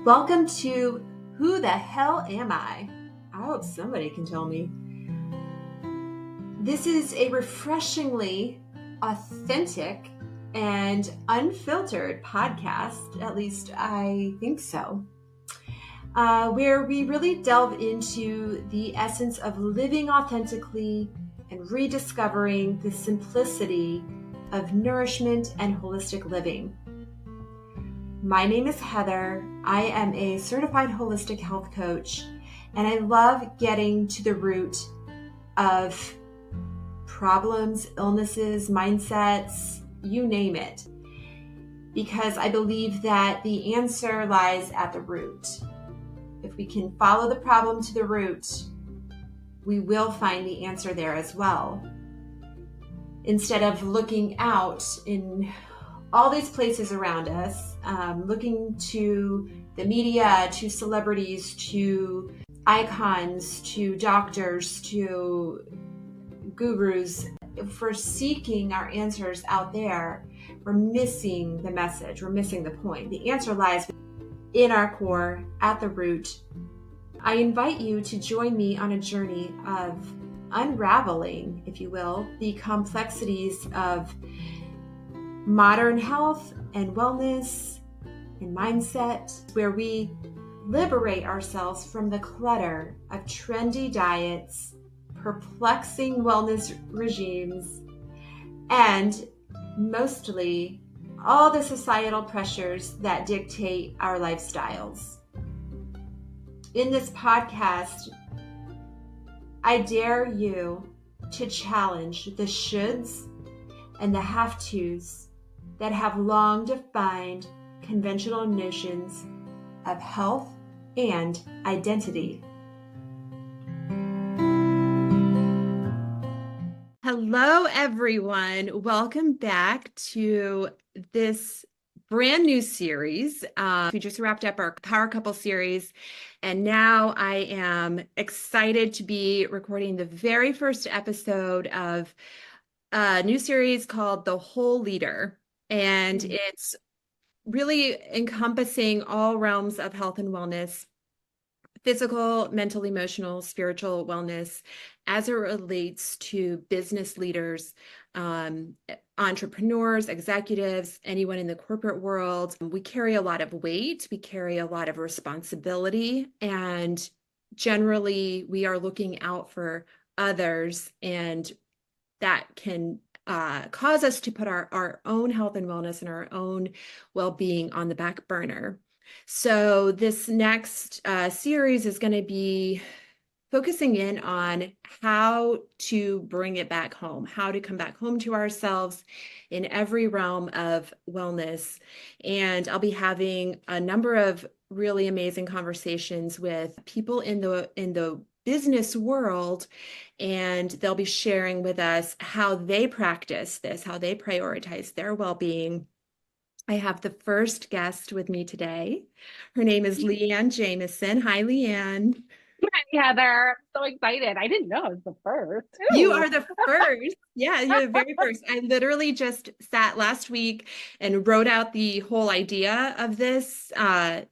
Welcome to Who the Hell Am I? I hope somebody can tell me. This is a refreshingly authentic and unfiltered podcast, at least I think so, where we really delve into the essence of living authentically and rediscovering the simplicity of nourishment and holistic living. My name is Heather. I am a certified holistic health coach, and I love getting to the root of problems, illnesses, mindsets, you name it, because I believe that the answer lies at the root. If we can follow the problem to the root, we will find the answer there as well. Instead of looking out in all these places around us, looking to the media, to celebrities, to icons, to doctors, to gurus, for seeking our answers out there, we're missing the message, we're missing the point. The answer lies in our core, at the root. I invite you to join me on a journey of unraveling, if you will, the complexities of modern health and wellness and mindset, where we liberate ourselves from the clutter of trendy diets, perplexing wellness regimes, and mostly all the societal pressures that dictate our lifestyles. In this podcast, I dare you to challenge the shoulds and the have-tos that have long defined conventional notions of health and identity. Hello, everyone. Welcome back to this brand new series. We just wrapped up our Power Couple series, and now I am excited to be recording the very first episode of a new series called The Whole Leader. And it's really encompassing all realms of health and wellness, physical, mental, emotional, spiritual wellness, as it relates to business leaders, entrepreneurs, executives, anyone in the corporate world. We carry a lot of weight, we carry a lot of responsibility, and generally we are looking out for others, and that can cause us to put our own health and wellness and our own well-being on the back burner. So this next series is going to be focusing in on how to bring it back home, how to come back home to ourselves in every realm of wellness. And I'll be having a number of really amazing conversations with people in the business world, and they'll be sharing with us how they practice this, how they prioritize their well-being. I have the first guest with me today. Her name is Leanne Jamison. Hi, Leanne. Hi, Heather. I'm so excited. I didn't know it was the first. You are the first. Yeah, you're the very first. I literally just sat last week and wrote out the whole idea of this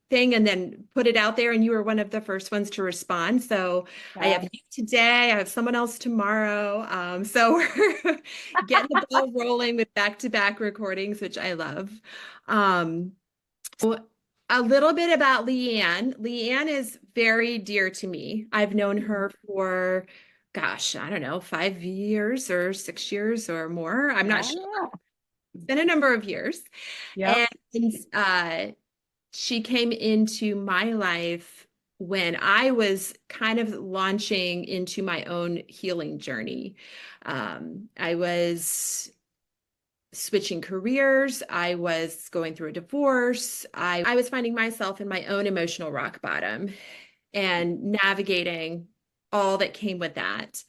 thing and then put it out there, and you were one of the first ones to respond. So I have you today. I have someone else tomorrow. So we're getting the ball rolling with back-to-back recordings, which I love. So a little bit about Leanne. Leanne is very dear to me. I've known her for, gosh, I don't know, 5 years or 6 years or more. I'm not sure. It's been a number of years. Yep. And she came into my life when I was kind of launching into my own healing journey. I was switching careers. I was going through a divorce. I was finding myself in my own emotional rock bottom and navigating all that came with that.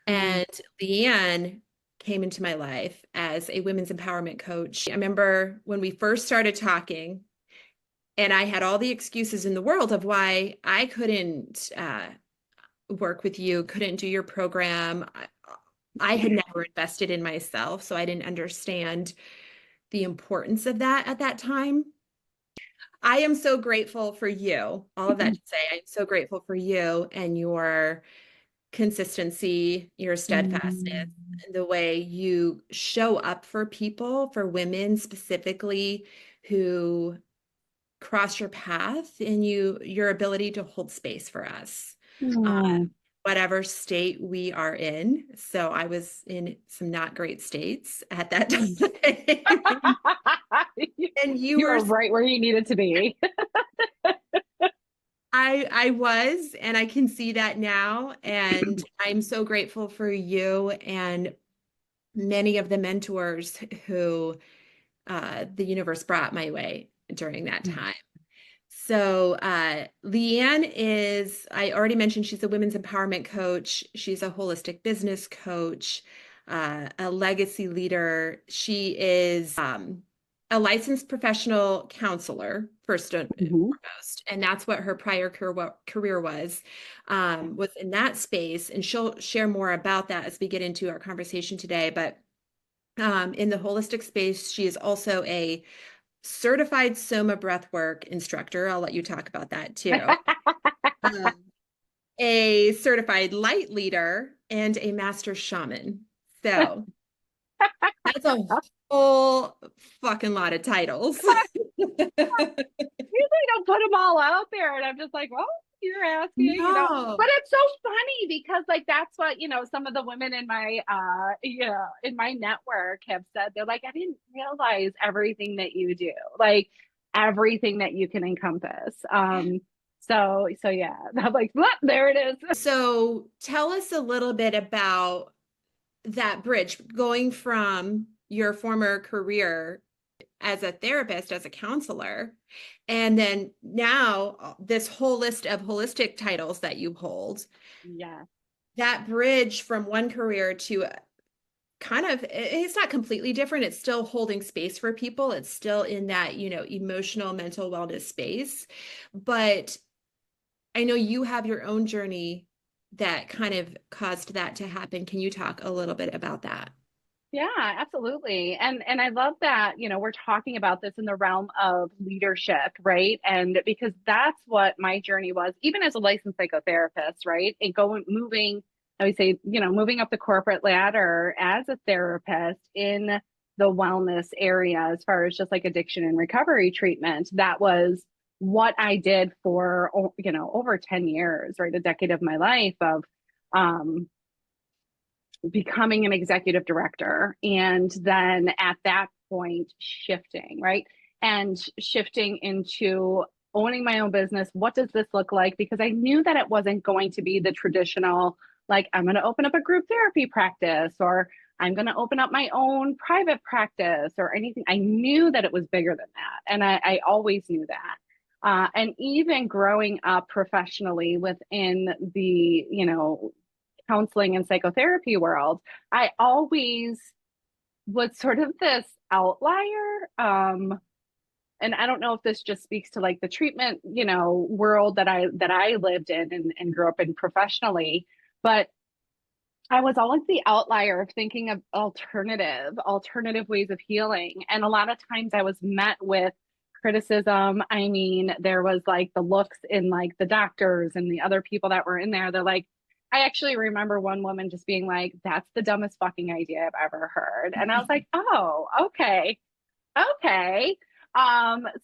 And Leanne came into my life as a women's empowerment coach. I remember when we first started talking, and I had all the excuses in the world of why I couldn't work with you, couldn't do your program. I had never invested in myself, so I didn't understand the importance of that at that time. I am so grateful for you. All of that to say, I'm so grateful for you and your consistency, your steadfastness, Mm. and the way you show up for people, for women specifically who cross your path, and your ability to hold space for us. Oh. Whatever state we are in. So I was in some not great states at that time. And you You were were right where you needed to be. I was, and I can see that now. And I'm so grateful for you and many of the mentors who the universe brought my way during that time. So, Leanne is, I already mentioned, she's a women's empowerment coach. She's a holistic business coach, a legacy leader. She is a licensed professional counselor, first and Mhm. foremost. And that's what her prior career was in that space. And she'll share more about that as we get into our conversation today. But in the holistic space, she is also a certified Soma breathwork instructor. I'll let you talk about that too. Um, a certified light leader and a master shaman. So that's a whole fucking lot of titles. Usually don't put them all out there. And I'm just like, well, you're asking. No. But it's so funny because like that's what, some of the women in my in my network have said. They're like, I didn't realize everything that you do, like everything that you can encompass. So yeah, I'm like, look, there it is. So tell us a little bit about that bridge going from your former career as a therapist, as a counselor, and then now this whole list of holistic titles that you hold, Yeah. that bridge from one career to kind of, it's not completely different. It's still holding space for people. It's still in that, emotional, mental wellness space. But I know you have your own journey that kind of caused that to happen. Can you talk a little bit about that? Yeah, absolutely. And I love that, we're talking about this in the realm of leadership, right? And because that's what my journey was, even as a licensed psychotherapist, right? And I would say, moving up the corporate ladder as a therapist in the wellness area, as far as just like addiction and recovery treatment, that was what I did for, over 10 years, right? A decade of my life of, um, becoming an executive director and then at that point shifting, right, and shifting into owning my own business. What does this look like? Because I knew that it wasn't going to be the traditional, like, I'm going to open up a group therapy practice, or I'm going to open up my own private practice, or anything. I knew that it was bigger than that, and I always knew that. And even growing up professionally within the, counseling and psychotherapy world, I always was sort of this outlier. And I don't know if this just speaks to like the treatment, world that I lived in and grew up in professionally, but I was always the outlier of thinking of alternative ways of healing. And a lot of times I was met with criticism. I mean, there was like the looks in like the doctors and the other people that were in there. They're like, I actually remember one woman just being like, that's the dumbest fucking idea I've ever heard. And I was like, oh, okay. Okay.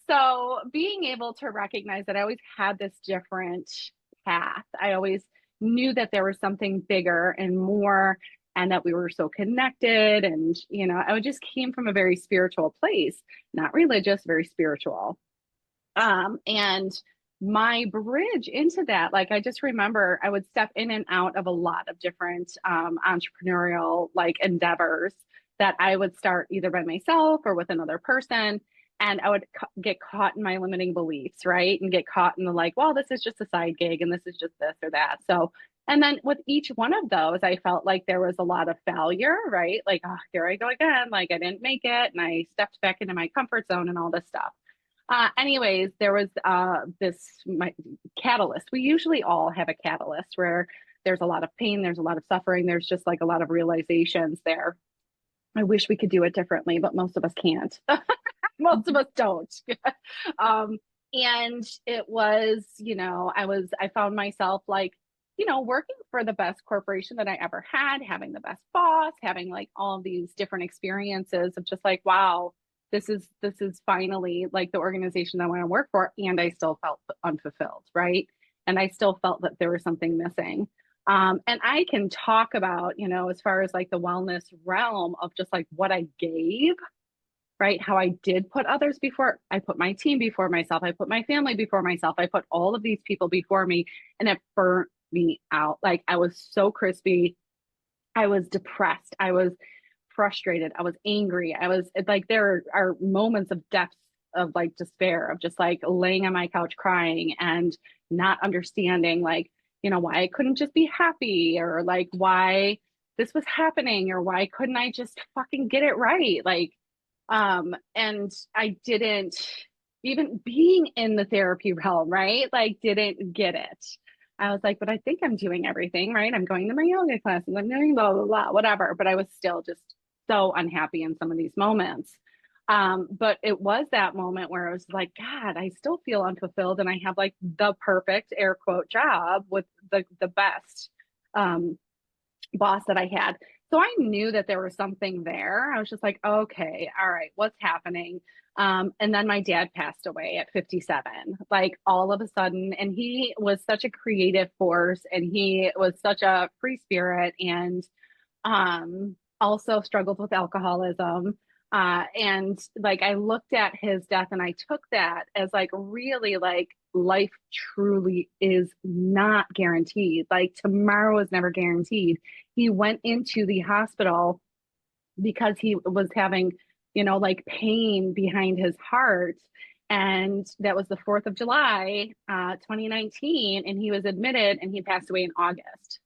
So being able to recognize that I always had this different path, I always knew that there was something bigger and more, and that we were so connected. And, I just came from a very spiritual place, not religious, very spiritual. And my bridge into that, like, I just remember I would step in and out of a lot of different entrepreneurial like endeavors that I would start either by myself or with another person. And I would get caught in my limiting beliefs, right? And get caught in the like, well, this is just a side gig and this is just this or that. So, and then with each one of those, I felt like there was a lot of failure, right? Like, oh, here I go again. Like, I didn't make it. And I stepped back into my comfort zone and all this stuff. Anyways, there was this my catalyst. We usually all have a catalyst where there's a lot of pain, there's a lot of suffering, there's just like a lot of realizations there. I wish we could do it differently, but most of us can't. Most of us don't. um, And it was, I found myself like, working for the best corporation that I ever had, having the best boss, having like all of these different experiences of just like, wow, this is finally like the organization that I want to work for. And I still felt unfulfilled, right? And I still felt that there was something missing. And I can talk about, as far as like the wellness realm of just like what I gave, right? How I did put others before, I put my team before myself, I put my family before myself, I put all of these people before me, and it burnt me out. Like I was so crispy, I was depressed, I was frustrated, I was angry, I was like, there are moments of depths of like despair, of just like laying on my couch crying and not understanding like, why I couldn't just be happy, or like why this was happening, or why couldn't I just fucking get it right? Like, and I didn't, even being in the therapy realm, right? Like, didn't get it. I was like, but I think I'm doing everything right. I'm going to my yoga classes, I'm doing blah, blah, blah, whatever. But I was still just so unhappy in some of these moments. But it was that moment where I was like, God, I still feel unfulfilled. And I have like the perfect air quote job with the best boss that I had. So I knew that there was something there. I was just like, okay, all right, what's happening? And then my dad passed away at 57, like all of a sudden. And he was such a creative force, and he was such a free spirit, and also struggled with alcoholism. And like I looked at his death and I took that as like really like life truly is not guaranteed. Like tomorrow is never guaranteed. He went into the hospital because he was having, like pain behind his heart. And that was the 4th of July, 2019. And he was admitted and he passed away in August.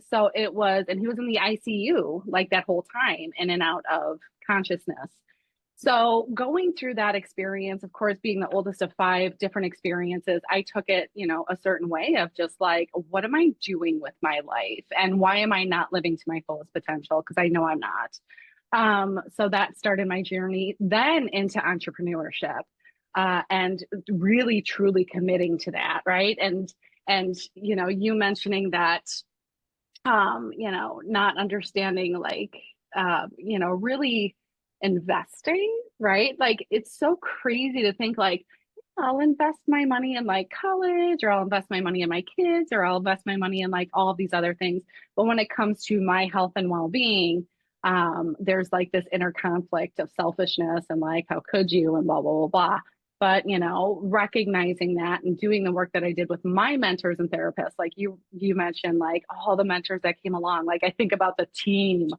So it was, and he was in the ICU like that whole time, in and out of consciousness. So going through that experience, of course, being the oldest of 5 different experiences, I took it, a certain way of just like, what am I doing with my life? And why am I not living to my fullest potential? Because I know I'm not. So that started my journey then into entrepreneurship, and really truly committing to that, right? And you mentioning that, not understanding like, really investing, right? Like it's so crazy to think like, I'll invest my money in like college, or I'll invest my money in my kids, or I'll invest my money in like all of these other things. But when it comes to my health and well-being, there's like this inner conflict of selfishness and like, how could you, and blah, blah, blah, blah. But, recognizing that and doing the work that I did with my mentors and therapists, like you mentioned, like all the mentors that came along, like I think about the team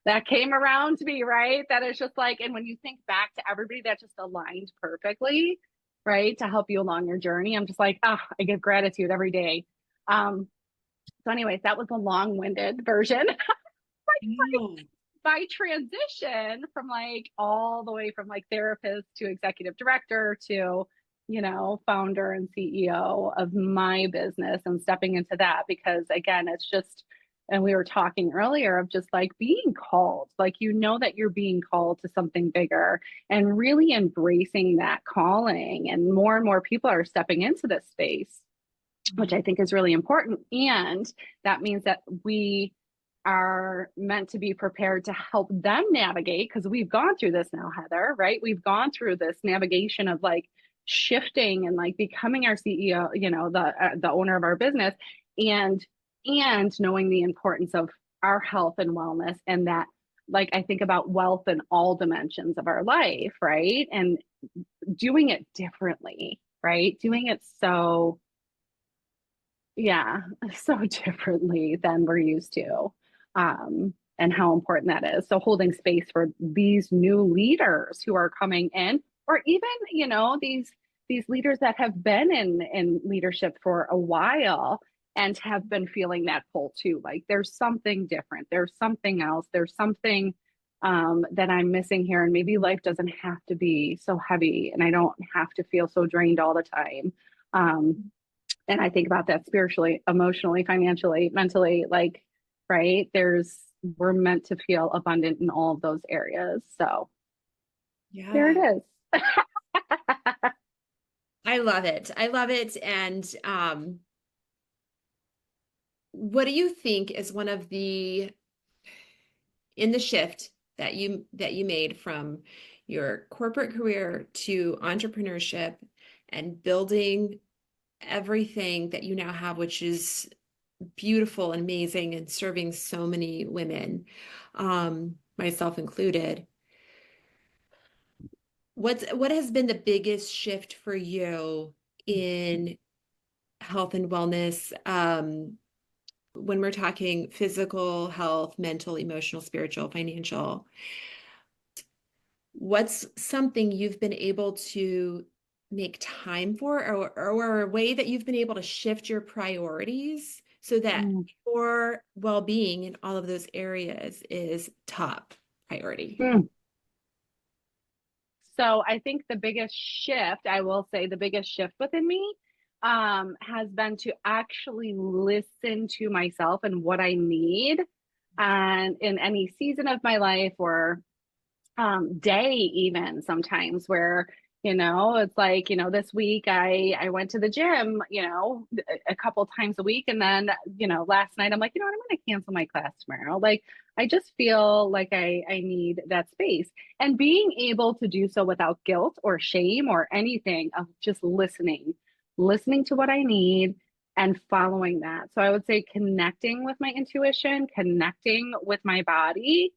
that came around me, right? That is just like, and when you think back to everybody that just aligned perfectly, right, to help you along your journey, I'm just like, I give gratitude every day. So anyways, that was a long-winded version. My transition from like all the way from like therapist to executive director to, founder and CEO of my business, and stepping into that, because again, it's just, and we were talking earlier of just like being called, like, that you're being called to something bigger, and really embracing that calling. And more people are stepping into this space, which I think is really important. And that means that we are meant to be prepared to help them navigate, because we've gone through this now, Heather, right? We've gone through this navigation of like shifting and like becoming our CEO, the owner of our business, and knowing the importance of our health and wellness. And that, like, I think about wealth in all dimensions of our life, right? And doing it differently, right? Doing it so differently than we're used to. And how important that is. So holding space for these new leaders who are coming in, or even, these leaders that have been in leadership for a while and have been feeling that pull too. Like there's something different, there's something else, there's something that I'm missing here. And maybe life doesn't have to be so heavy, and I don't have to feel so drained all the time. And I think about that spiritually, emotionally, financially, mentally, like, right? We're meant to feel abundant in all of those areas. So there it is. I love it. I love it. And what do you think is one of the in the shift that you made from your corporate career to entrepreneurship and building everything that you now have, which is beautiful and amazing and serving so many women, myself included. What has been the biggest shift for you in health and wellness? When we're talking physical health, mental, emotional, spiritual, financial, what's something you've been able to make time for, or a way that you've been able to shift your priorities so that Mm. your well-being in all of those areas is top priority? Mm. So I think the biggest shift, I will say the biggest shift within me has been to actually listen to myself and what I need. And in any season of my life or day, even sometimes where, it's like, this week I went to the gym, a couple times a week. And then, last night I'm like, I'm going to cancel my class tomorrow. Like, I just feel like I need that space, and being able to do so without guilt or shame or anything, of just listening to what I need and following that. So I would say connecting with my intuition, connecting with my body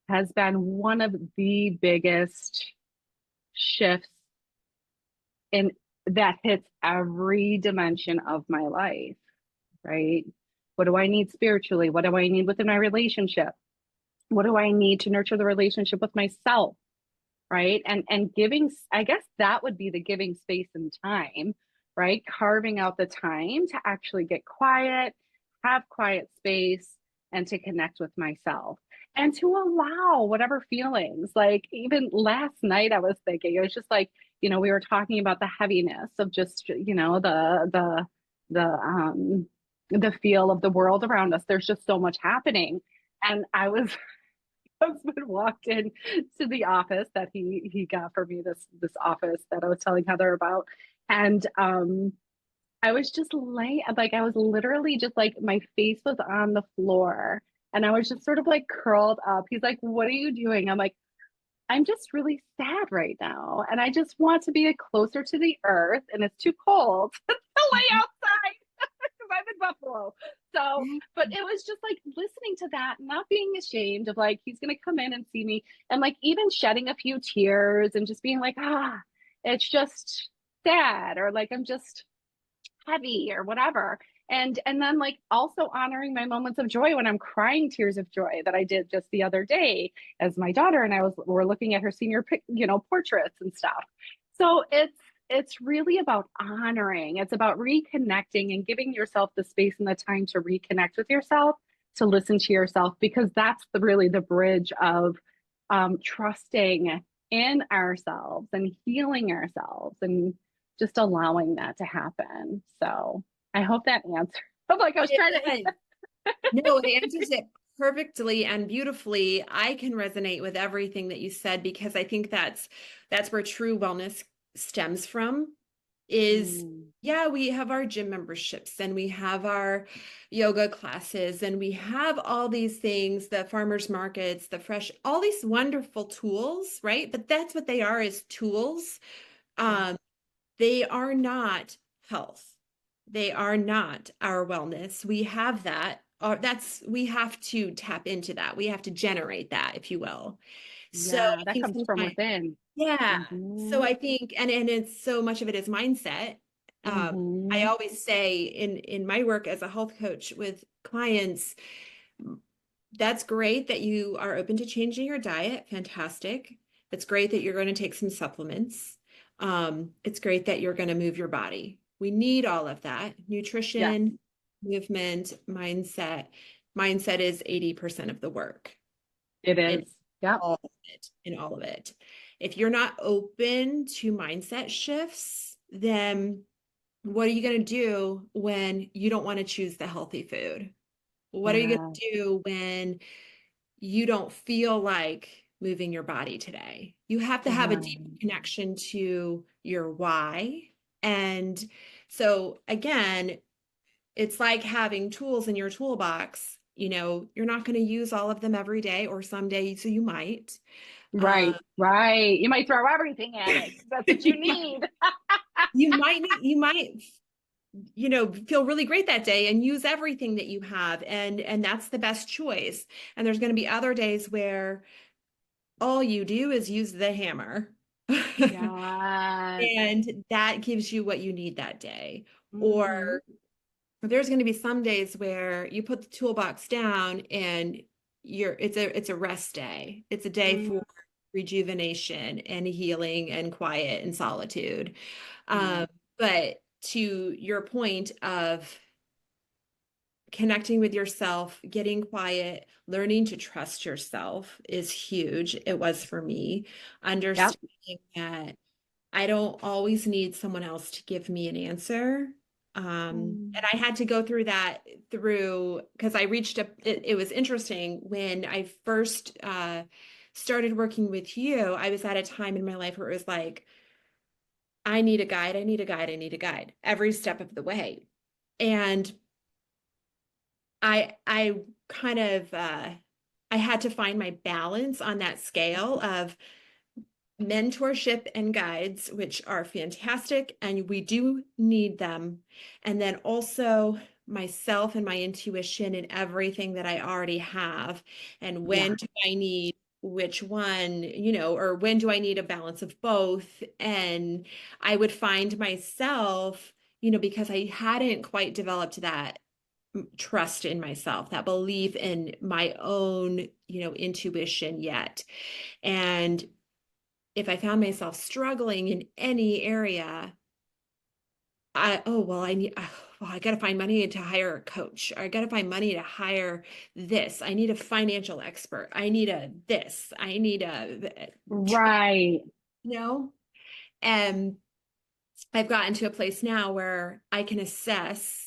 has been one of the biggest shifts in that hits every dimension of my life, right? What do I need spiritually? What do I need within my relationship? What do I need to nurture the relationship with myself? Right. And giving, I guess that would be the giving space and time, right? Carving out the time to actually get quiet, have quiet space, and to connect with myself and to allow whatever feelings. Like even last night I was thinking, it was just like, we were talking about the heaviness of just, the the feel of the world around us. There's just so much happening. And I was husband walked in to the office that he got for me, this office that I was telling Heather about. And I was just like I was literally just like my face was on the floor and I was just sort of like curled up. He's like, "What are you doing?" I'm like, "I'm just really sad right now and I just want to be closer to the earth and it's too cold to lay outside." I'm in Buffalo. So, but it was just like listening to that, not being ashamed of like, he's going to come in and see me, and like even shedding a few tears and just being like, it's just sad, or like, I'm just heavy or whatever. And then like also honoring my moments of joy when I'm crying tears of joy, that I did just the other day as my daughter and we're looking at her senior portraits and stuff. So it's really about honoring. It's about reconnecting and giving yourself the space and the time to reconnect with yourself, to listen to yourself, because that's really the bridge of trusting in ourselves and healing ourselves and just allowing that to happen. So I hope that answered. I'm like, I was trying to. No, it answers it perfectly and beautifully. I can resonate with everything that you said, because I think that's where true wellness stems from. Is yeah, we have our gym memberships and we have our yoga classes and we have all these things, the farmers markets, the fresh, all these wonderful tools, right? But that's what they are, is tools. They are not health. They are not our wellness. We have that. We have to tap into that. We have to generate that, if you will. So Yeah, I that think comes from within. yeah. So Mm-hmm. I think, and it's so much of it is mindset. I always say in my work as a health coach with clients, that's great that you are open to changing your diet. Fantastic. It's great that you're going to take some supplements. It's great that you're going to move your body. We need all of that. Yeah, Nutrition, movement, mindset. Mindset is 80% of the work it in is. Yep. all of it, in all of it. If you're not open to mindset shifts, then what are you going to do when you don't want to choose the healthy food? What are you Yeah. going to do when you don't feel like moving your body today? You have to have a deep Right. connection to your why. And so again, it's like having tools in your toolbox. You're not going to use all of them every day, or some days you might. Right, right. You might throw everything at it. That's what you need. You might feel really great that day and use everything that you have, and that's the best choice. And there's going to be other days where all you do is use the hammer. Yes. And that gives you what you need that day. Hmm. Or there's going to be some days where you put the toolbox down and it's a rest day. It's a day Hmm. for rejuvenation and healing and quiet and solitude. Yeah. But to your point of connecting with yourself, getting quiet, learning to trust yourself is huge. It was for me. Yep. Understanding that I don't always need someone else to give me an answer. And I had to go through that because I reached it was interesting when I first started working with you. I was at a time in my life where it was like, I need a guide, I need a guide, I need a guide every step of the way. And I kind of I had to find my balance on that scale of mentorship and guides, which are fantastic, and we do need them. And then also myself and my intuition and everything that I already have. And when Yeah. do I need which one, or when do I need a balance of both? And I would find myself, because I hadn't quite developed that trust in myself, that belief in my own, intuition yet. And if I found myself struggling in any area, I got to find money to hire a coach. I got to find money to hire this. I need a financial expert. I need a this. I need Right. you know, and I've gotten to a place now where I can assess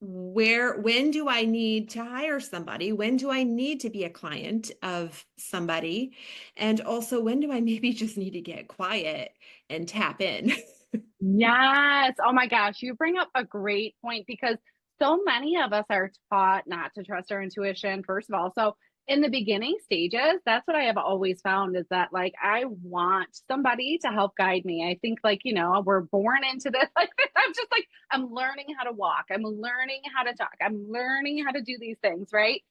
when do I need to hire somebody? When do I need to be a client of somebody? And also, when do I maybe just need to get quiet and tap in? Yes. Oh my gosh, you bring up a great point because so many of us are taught not to trust our intuition, first of all. So, in the beginning stages, that's what I have always found is that like I want somebody to help guide me. I think like, we're born into this. Like I'm just like I'm learning how to walk. I'm learning how to talk. I'm learning how to do these things, right?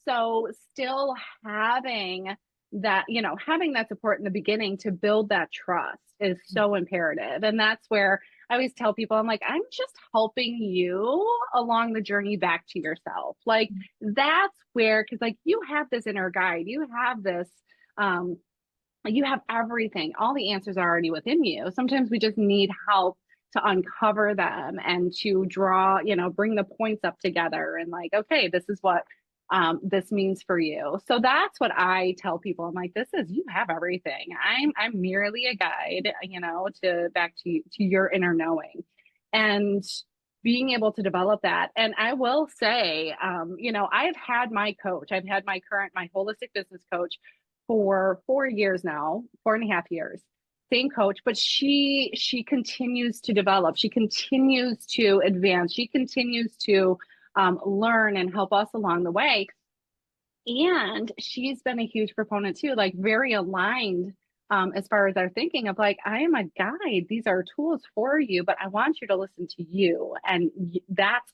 So still having having that support in the beginning to build that trust is so imperative. And that's where I always tell people, I'm like, I'm just helping you along the journey back to yourself. Like, that's where, because like you have this inner guide, you have this, you have everything, all the answers are already within you. Sometimes we just need help to uncover them and to draw, bring the points up together and like, okay, this is what this means for you. So that's what I tell people. I'm like, this is you have everything. I'm merely a guide, to back to your inner knowing, and being able to develop that. And I will say, I've had my coach. I've had my holistic business coach for 4 years now, 4.5 years. Same coach, but she continues to develop. She continues to advance. She continues to learn and help us along the way. And she's been a huge proponent too, like very aligned as far as our thinking of like, I am a guide. These are tools for you, but I want you to listen to you. And that's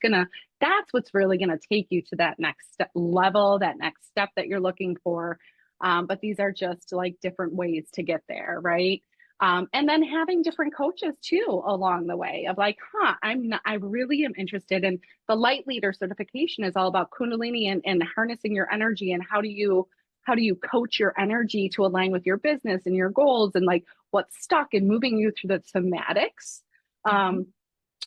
what's really gonna take you to that next level, that next step that you're looking for. But these are just like different ways to get there, right? And then having different coaches too along the way of like, I really am interested in the light leader certification is all about Kundalini and harnessing your energy and how do you coach your energy to align with your business and your goals and like what's stuck and moving you through the somatics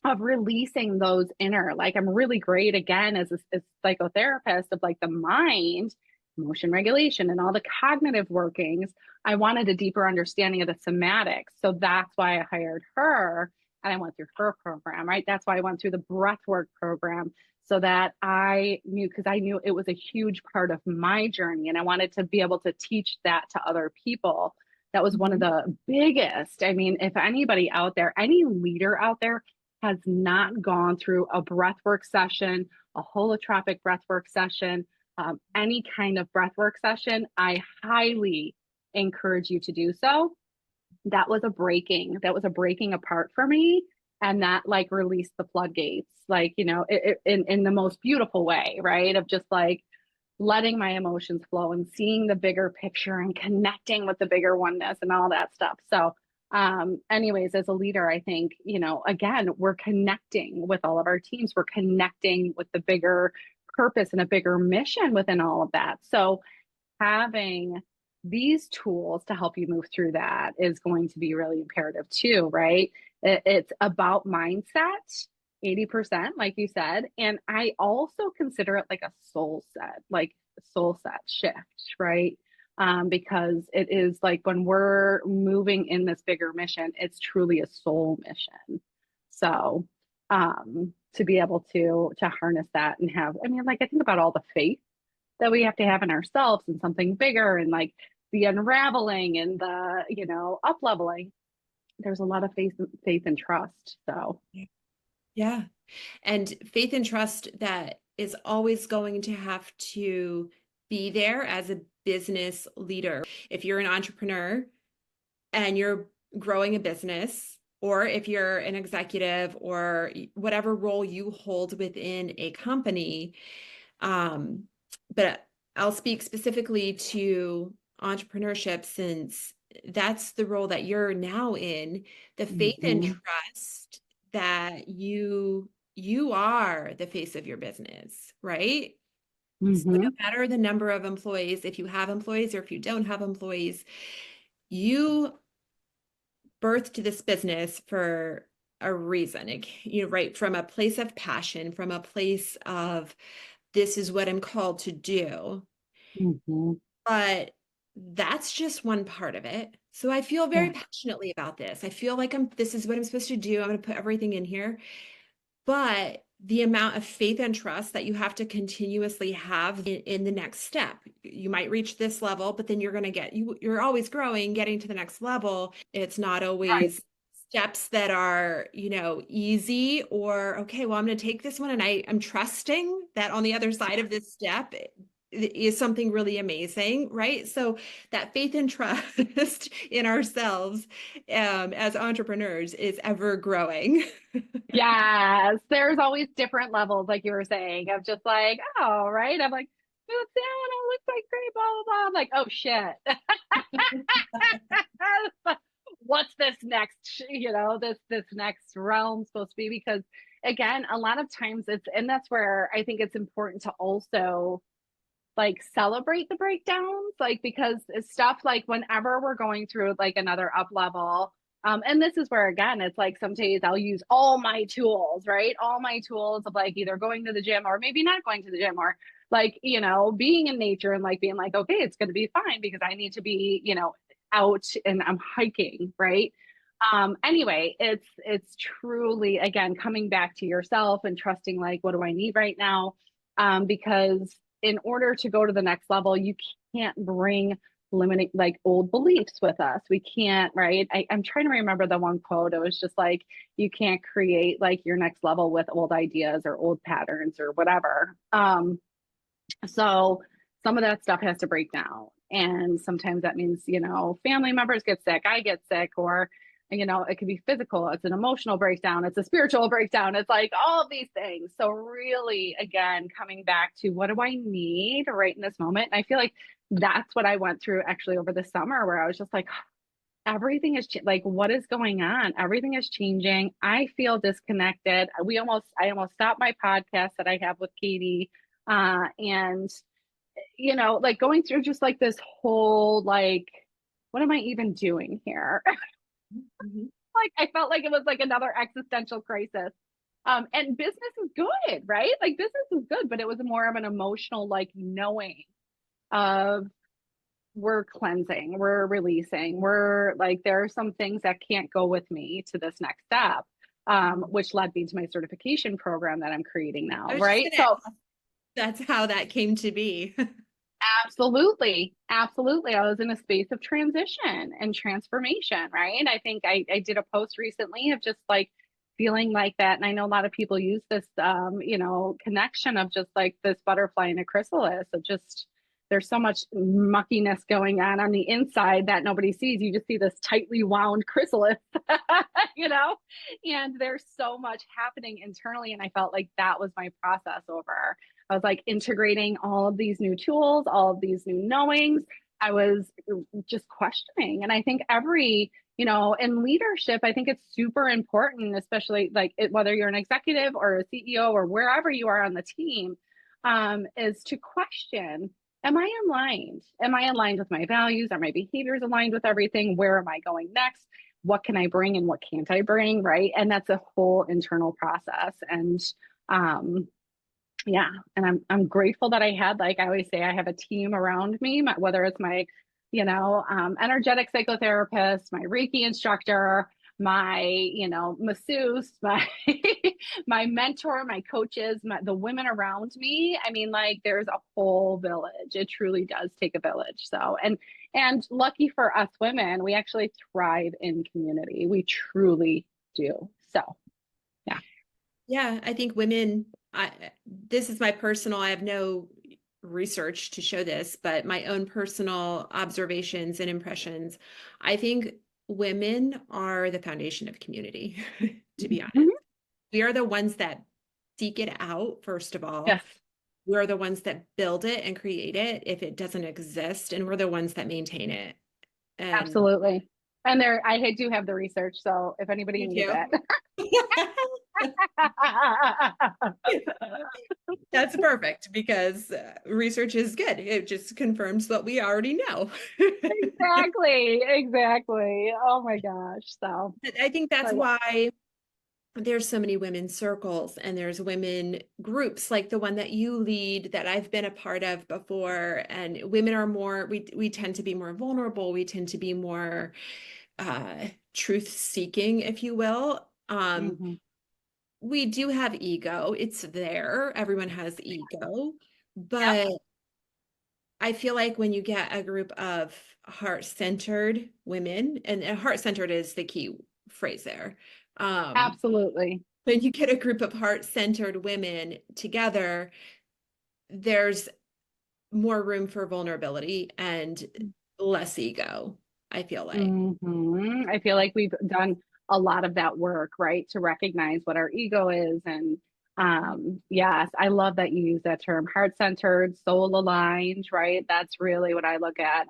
of releasing those inner. Like I'm really great again as a psychotherapist of like the mind, emotion regulation, and all the cognitive workings. I wanted a deeper understanding of the somatics. So that's why I hired her and I went through her program, right? That's why I went through the breathwork program so that I knew, because I knew it was a huge part of my journey and I wanted to be able to teach that to other people That was one of the biggest. I mean, if anybody out there, any leader out there has not gone through a breathwork session, a holotropic breathwork session, any kind of breathwork session, I highly encourage you to do so. That was a breaking apart for me. And that like released the floodgates, like, in the most beautiful way, right? Of just like letting my emotions flow and seeing the bigger picture and connecting with the bigger oneness and all that stuff. So, anyways, as a leader, I think, again, we're connecting with all of our teams. We're connecting with the bigger purpose and a bigger mission within all of that. So, having these tools to help you move through that is going to be really imperative too, right? It's about mindset, 80%, like you said. And I also consider it like a soul set shift, right? Because it is like when we're moving in this bigger mission, it's truly a soul mission. So to be able to harness that and have, I mean, like I think about all the faith that we have to have in ourselves and something bigger and like the unraveling and the, up leveling. There's a lot of faith and trust. So Yeah. And faith and trust that is always going to have to be there as a business leader. If you're an entrepreneur and you're growing a business, or if you're an executive or whatever role you hold within a company, but I'll speak specifically to entrepreneurship since that's the role that you're now in, the faith and trust that you are the face of your business, right? So no matter the number of employees, if you have employees or if you don't have employees, you birthed this business for a reason, right? From a place of passion, from a place of this is what I'm called to do. But that's just one part of it. So I feel very passionately about this. I feel like this is what I'm supposed to do. I'm going to put everything in here. But the amount of faith and trust that you have to continuously have in the next step. You might reach this level, but then you're going to you're always growing, getting to the next level. It's not always steps that are, easy or, okay, well, I'm going to take this one and I'm trusting that on the other side of this step is something really amazing, right? So that faith and trust in ourselves as entrepreneurs is ever growing. Yes, there's always different levels, like you were saying, of just like, oh, right. I'm like, smooth down, it looks like great, blah, blah, blah. I'm like, oh shit. What's this next, this next realm supposed to be? Because again, a lot of times and that's where I think it's important to also like celebrate the breakdowns, like because it's stuff like whenever we're going through like another up level, and this is where again it's like some days I'll use all my tools, right? All my tools of like either going to the gym or maybe not going to the gym or like being in nature and like being like, okay, it's going to be fine because I need to be out and I'm hiking, right? Anyway, it's truly again coming back to yourself and trusting like what do I need right now, because in order to go to the next level, you can't bring limiting like old beliefs with us. We can't, right? I'm trying to remember the one quote. It was just like, you can't create like your next level with old ideas or old patterns or whatever. So some of that stuff has to break down. And sometimes that means, family members get sick, I get sick, or it could be physical, it's an emotional breakdown, it's a spiritual breakdown, it's like all of these things. So really, again, coming back to what do I need right in this moment? And I feel like that's what I went through actually over the summer, where I was just like, everything is like, what is going on? Everything is changing. I feel disconnected. I almost stopped my podcast that I have with Katie. And like going through just like this whole, like, what am I even doing here? Like I felt like it was like another existential crisis. And business is good, right? Like business is good, but it was more of an emotional, like knowing of we're cleansing, we're releasing, we're like, there are some things that can't go with me to this next step, which led me to my certification program that I'm creating now, right? So that's how that came to be. Absolutely. Absolutely. I was in a space of transition and transformation, right? I think I did a post recently of just like feeling like that. And I know a lot of people use this, connection of just like this butterfly in a chrysalis of just, there's so much muckiness going on the inside that nobody sees. You just see this tightly wound chrysalis, you know, and there's so much happening internally. And I felt like that was my process over. I was like integrating all of these new tools, all of these new knowings. I was just questioning. And I think in leadership, I think it's super important, especially like whether you're an executive or a CEO or wherever you are on the team, is to question, am I aligned? Am I aligned with my values? Are my behaviors aligned with everything? Where am I going next? What can I bring and what can't I bring? Right. And that's a whole internal process. And um, yeah, and I'm grateful that I had, like I always say, I have a team around me, whether it's my energetic psychotherapist, my Reiki instructor, my masseuse, my my mentor, my coaches, the women around me. I mean, like there's a whole village. It truly does take a village. So and lucky for us women, we actually thrive in community. We truly do. So yeah. Yeah, I think women, this is my personal, I have no research to show this, but my own personal observations and impressions. I think women are the foundation of community, to be honest. Mhm. We are the ones that seek it out, first of all. Yes. We're the ones that build it and create it if it doesn't exist, and we're the ones that maintain it. And Absolutely. And I do have the research, so if anybody you needs too. it. That's perfect because research is good. It just confirms what we already know. Exactly. Exactly. Oh my gosh. So, I think that's but yeah. why there's so many women's circles and there's women groups like the one that you lead that I've been a part of before. And women are more, we tend to be more vulnerable. We tend to be more truth seeking, if you will. Mhm. We do have ego. It's there. Everyone has ego. Yep. But I feel like when you get a group of heart-centered women, and heart-centered is the key phrase there. Absolutely. When you get a group of heart-centered women together, there's more room for vulnerability and less ego, I feel like. I feel like we've done a lot of that work, right? To recognize what our ego is. And yes, I love that you use that term, heart-centered, soul aligned, right? That's really what I look at.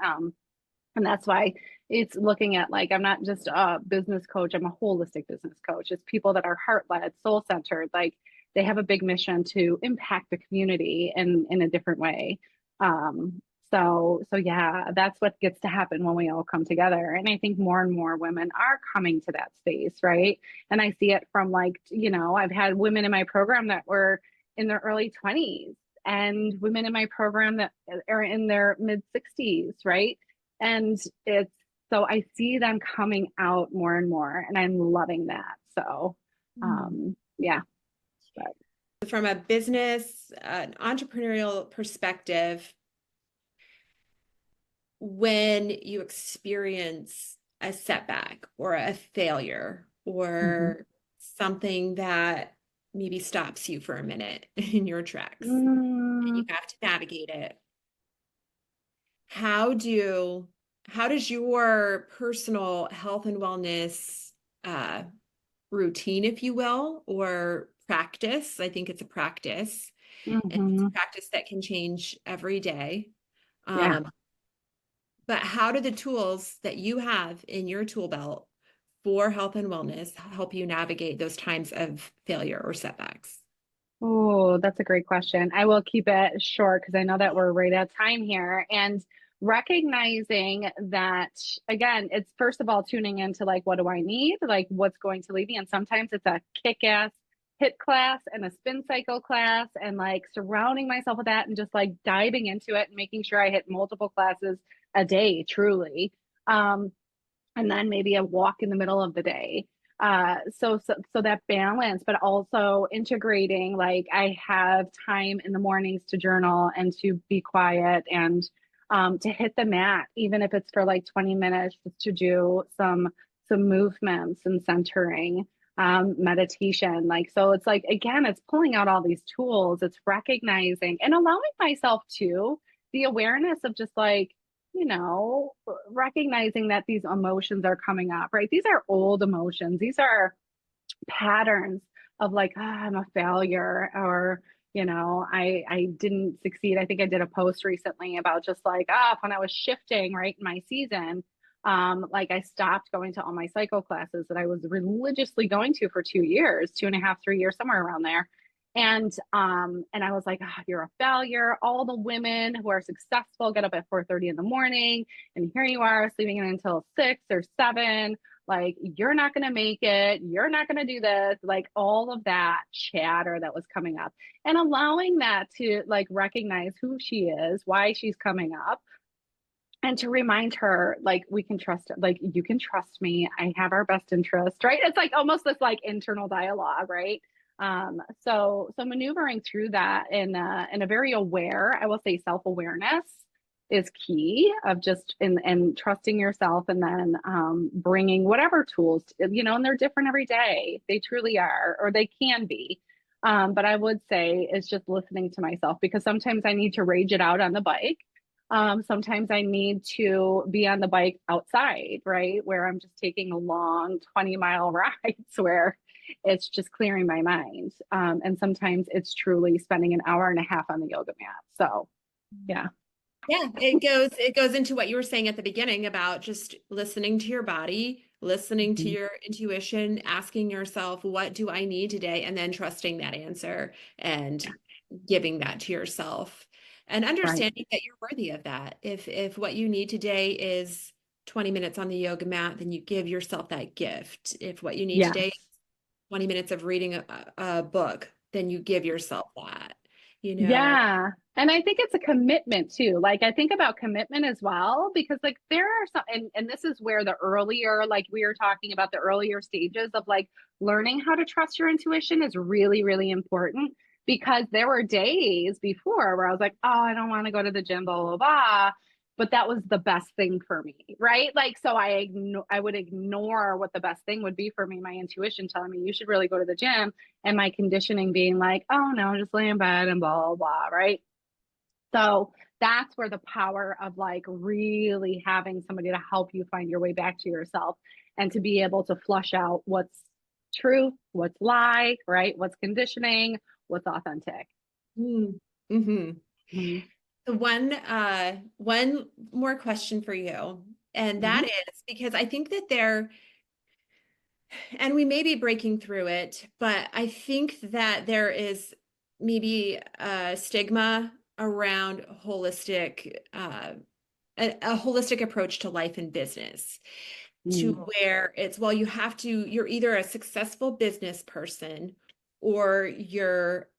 And that's why it's looking at like, I'm not just a business coach, I'm a holistic business coach. It's people that are heart led, soul centered, like they have a big mission to impact the community in a different way. Um, so yeah, that's what gets to happen when we all come together. And I think more and more women are coming to that space, right? And I see it from like, I've had women in my program that were in their early 20s and women in my program that are in their mid 60s, right? And it's so I see them coming out more and more, and I'm loving that. So, yeah. But From a business, an entrepreneurial perspective, when you experience a setback or a failure mhm. or something that maybe stops you for a minute in your tracks and you Mm, have to navigate it, how do how does your personal health and wellness uh, routine, if you will, or practice, I think it's a practice, and it's a mhm. practice that can change every day. Yeah. Um, But how do the tools that you have in your tool belt for health and wellness help you navigate those times of failure or setbacks? Oh, that's a great question. I will keep it short because I know that we're right at time here. And recognizing that, again, it's first of all tuning into like, what do I need? Like, what's going to lead me? And sometimes it's a kick ass hit class and a spin cycle class, and like surrounding myself with that and just like diving into it and making sure I hit multiple classes a day, truly. Um, and then maybe a walk in the middle of the day. So that balance, but also integrating, like I have time in the mornings to journal and to be quiet and to hit the mat, even if it's for like 20 minutes, just to do some movements and centering, meditation. Like, so it's like, again, it's pulling out all these tools, it's recognizing and allowing myself to the awareness of just like, recognizing that these emotions are coming up, right? These are old emotions. These are patterns of like, I'm a failure, or, I didn't succeed. I think I did a post recently about just like, when I was shifting right in my season, like I stopped going to all my cycle classes that I was religiously going to for 2 years, 2.5, 3 years, somewhere around there. And I was like, you're a failure. All the women who are successful get up at 4:30 in the morning, and here you are sleeping in until 6 or 7. Like, you're not going to make it. You're not going to do this. Like, all of that chatter that was coming up, and allowing that to like recognize who she is, why she's coming up, and to remind her, like, we can trust it. Like, you can trust me. I have our best interest, right? It's like almost this like internal dialogue, right? So maneuvering through that in a very aware, I will say, self-awareness is key, of just in and trusting yourself, and then bringing whatever tools, and they're different every day. They truly are, or they can be. But I would say it's just listening to myself, because sometimes I need to rage it out on the bike. Sometimes I need to be on the bike outside, right? Where I'm just taking a long 20-mile rides where it's just clearing my mind. And sometimes it's truly spending an hour and a half on the yoga mat. So, yeah. Yeah, it goes into what you were saying at the beginning about just listening to your body, listening to Mhm. your intuition, asking yourself, what do I need today? And then trusting that answer and Yeah. giving that to yourself and Right. understanding that you're worthy of that. If what you need today is 20 minutes on the yoga mat, then you give yourself that gift. If what you need Yes. today is 20 minutes of reading a book, then you give yourself that, you know. Yeah. And I think it's a commitment too. Like, I think about commitment as well, because like there are some, and this is where the earlier, like we were talking about the earlier stages of like learning how to trust your intuition is really, really important, because there were days before where I was like, oh, I don't want to go to the gym, blah, blah, blah. But that was the best thing for me, right? Like, so I would ignore what the best thing would be for me, my intuition telling me you should really go to the gym, and my conditioning being like, oh no, just lay in bed and blah, blah, blah, right? So that's where the power of like really having somebody to help you find your way back to yourself, and to be able to flush out what's truth, what's lie, right? What's conditioning, what's authentic. Mm-hmm. Mhm. One more question for you, and that Mhm. is because I think that and we may be breaking through it, but I think that there is maybe a stigma around a holistic approach to life and business, to Mhm. where it's, well, you're either a successful business person or you're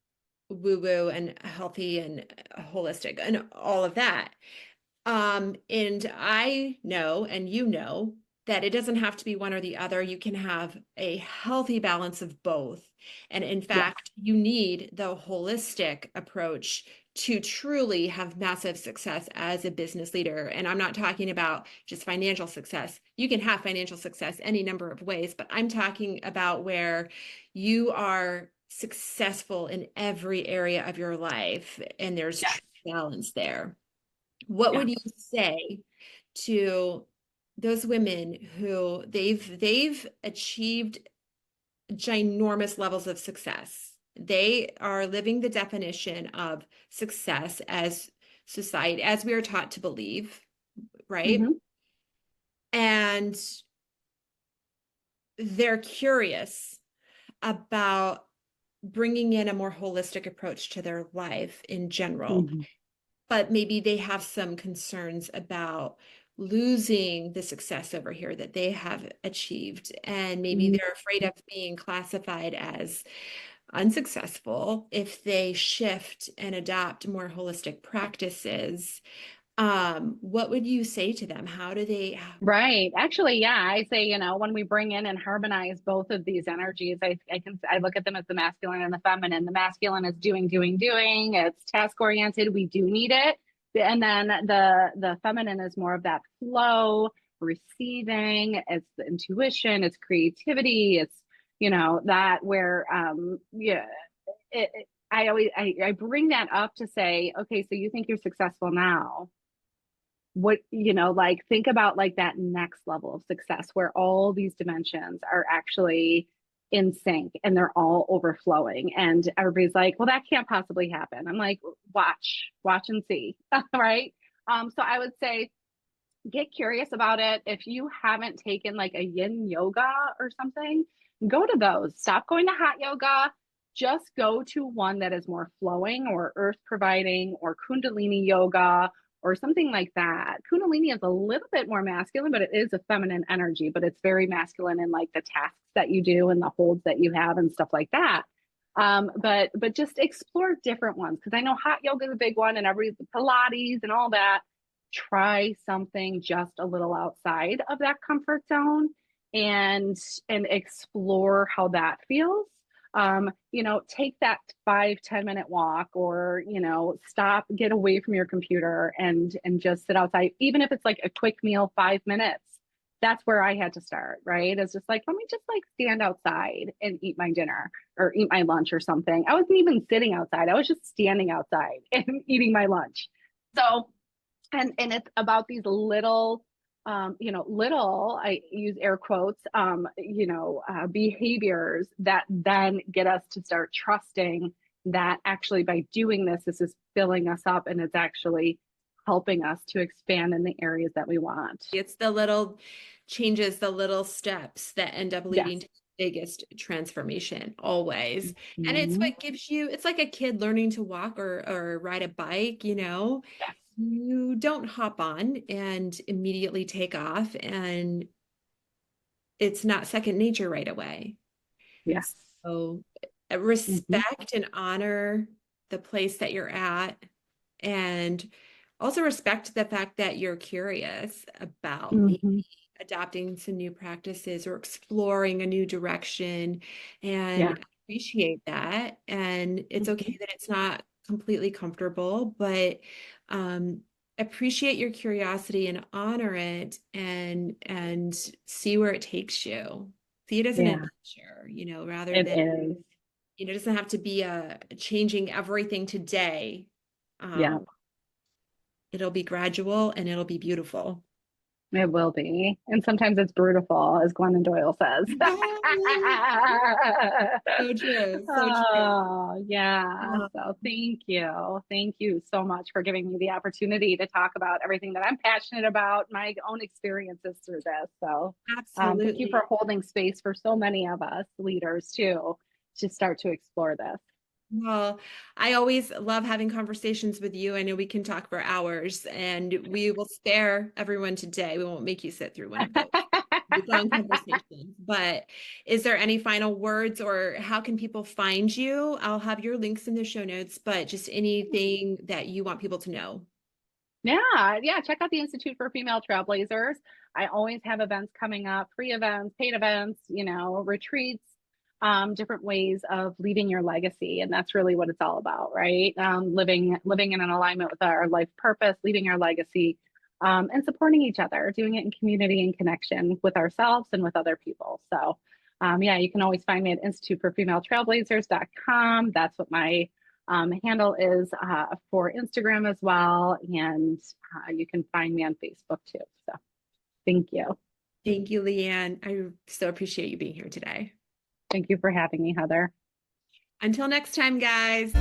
woo-woo and healthy and holistic and all of that. And I know, and you know, that it doesn't have to be one or the other. You can have a healthy balance of both. And in Yes. fact, you need the holistic approach to truly have massive success as a business leader. And I'm not talking about just financial success. You can have financial success any number of ways, but I'm talking about where you are successful in every area of your life and there's Yes. true balance there. What would you Yes. say to those women who they've achieved ginormous levels of success? They are living the definition of success as society, as we are taught to believe, right? Mhm. And they're curious about bringing in a more holistic approach to their life in general, Mhm. but maybe they have some concerns about losing the success over here that they have achieved. And maybe Mhm. they're afraid of being classified as unsuccessful if they shift and adopt more holistic practices. what would you say to them? How do they? Right. Actually, yeah, I say, when we bring in and harmonize both of these energies, I look at them as the masculine and the feminine. The masculine is doing, doing, doing. It's task oriented. We do need it. And then the feminine is more of that flow, receiving. It's the intuition, it's creativity, it's, that where yeah, I bring that up to say, okay, so you think you're successful now, what, like, think about like that next level of success where all these dimensions are actually in sync and they're all overflowing, and everybody's like, well, that can't possibly happen. I'm like, watch and see. Right. So I would say get curious about it. If you haven't taken like a yin yoga or something, go to those. Stop going to hot yoga. Just go to one that is more flowing or earth providing or kundalini yoga or something like that. Kundalini is a little bit more masculine, but it is a feminine energy, but it's very masculine in like the tasks that you do and the holds that you have and stuff like that. But just explore different ones, because I know hot yoga is a big one and everybody's Pilates and all that. Try something just a little outside of that comfort zone and explore how that feels. Take that 5-10 minute walk, or stop, get away from your computer and just sit outside, even if it's like a quick meal, 5 minutes. That's where I had to start, right? It's just like, let me just like stand outside and eat my dinner or eat my lunch or something. I wasn't even sitting outside, I was just standing outside and eating my lunch. So and it's about these little little, I use air quotes, behaviors that then get us to start trusting that actually by doing this is filling us up and it's actually helping us to expand in the areas that we want. It's the little changes, the little steps that end up leading Yes. to the biggest transformation always. And it's Mm-hmm. what gives you, it's like a kid learning to walk or ride a bike, Yes. you don't hop on and immediately take off, and it's not second nature right away. Yes. So Mm-hmm. respect and honor the place that you're at, and also respect the fact that you're curious about maybe Mm-hmm. adopting some new practices or exploring a new direction, Yeah. and appreciate that. And it's Mm-hmm. okay that it's not completely comfortable, but appreciate your curiosity and honor it, and see where it takes you. See it as an Yeah, adventure, rather it than, is. it doesn't have to be a changing everything today. Yeah. Um, it'll be gradual and it'll be beautiful. It will be. And sometimes it's brutal, as Glennon Doyle says. So true, so true. Oh, yeah. Uh, So thank you. Thank you so much for giving me the opportunity to talk about everything that I'm passionate about, my own experiences through this. So thank you Absolutely. for holding space for so many of us leaders too, to start to explore this. Well, I always love having conversations with you. I know we can talk for hours, and we will spare everyone today. We won't make you sit through one of those long conversations. But is there any final words, or how can people find you? I'll have your links in the show notes, but just anything that you want people to know. Yeah. Check out the Institute for Female Trailblazers. I always have events coming up, free events, paid events, retreats, different ways of leaving your legacy. And that's really what it's all about, right? Living in an alignment with our life purpose, leaving our legacy, and supporting each other, doing it in community and connection with ourselves and with other people. So, yeah, you can always find me at instituteforfemaletrailblazers.com. That's what my handle is for Instagram as well. And you can find me on Facebook too. So thank you. Thank you, Leanne. I so appreciate you being here today. Thank you for having me, Heather. Until next time, guys.